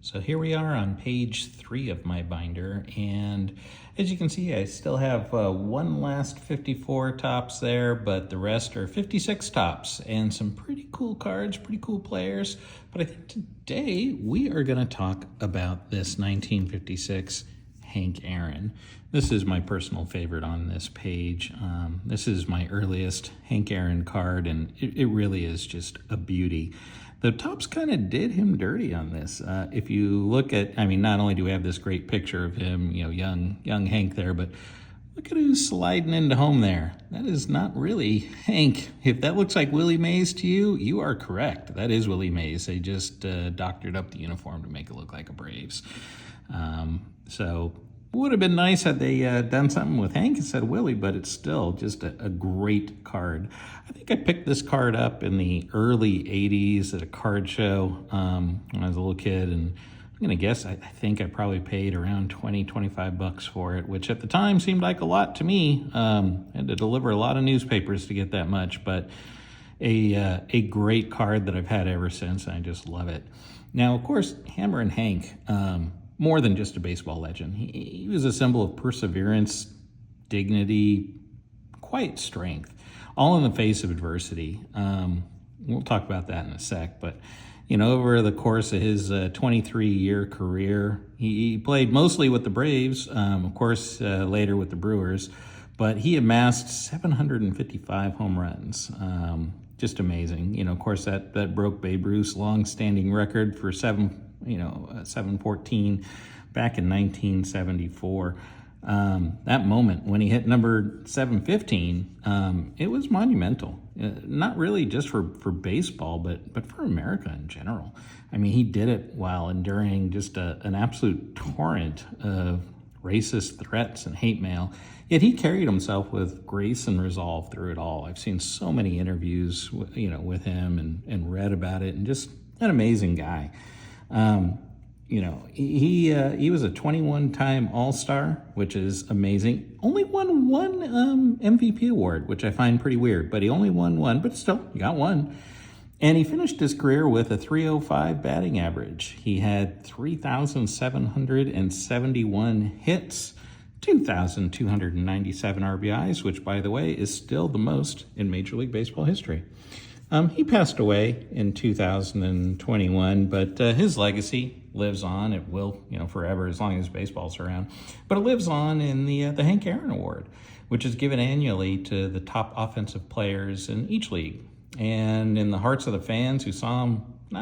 So here we are on page 3 of my binder, and as you can see, I still have one last 54 tops there, but the rest are 56 tops and some pretty cool cards, pretty cool players. But I think today we are going to talk about this 1956 Hank Aaron. This is my personal favorite on this page. This is my earliest Hank Aaron card, and it really is just a beauty. The tops kind of did him dirty on this. If you look at, not only do we have this great picture of him, young Hank there, but look at who's sliding into home there. That is not really Hank. If that looks like Willie Mays to you, you are correct. That is Willie Mays. They just doctored up the uniform to make it look like a Braves. So would have been nice had they done something with Hank instead of Willie, but it's still just a great card. I think I picked this card up in the early 80s at a card show when I was a little kid, and I'm going to guess I think I probably paid around 25 bucks for it, which at the time seemed like a lot to me. I had to deliver a lot of newspapers to get that much, but a great card that I've had ever since, and I just love it. Now, of course, Hammerin' Hank, more than just a baseball legend. He was a symbol of perseverance, dignity, quiet strength, all in the face of adversity. We'll talk about that in a sec, but over the course of his 23-year career, he played mostly with the Braves, of course, later with the Brewers, but he amassed 755 home runs. Just amazing. Of course, that broke Babe Ruth's long-standing record for 714 back in 1974. That moment when he hit number 715, it was monumental. Not really just for baseball, but for America in general. He did it while enduring just an absolute torrent of racist threats and hate mail. Yet he carried himself with grace and resolve through it all. I've seen so many interviews, with him and read about it, and just an amazing guy. He was a 21-time All-Star, which is amazing. Only won one MVP award, which I find pretty weird, but he only won one, but still, he got one. And he finished his career with a .305 batting average. He had 3,771 hits, 2,297 RBIs, which, by the way, is still the most in Major League Baseball history. He passed away in 2021, but his legacy lives on. It will, forever, as long as baseball's around. But it lives on in the Hank Aaron Award, which is given annually to the top offensive players in each league. And in the hearts of the fans who saw him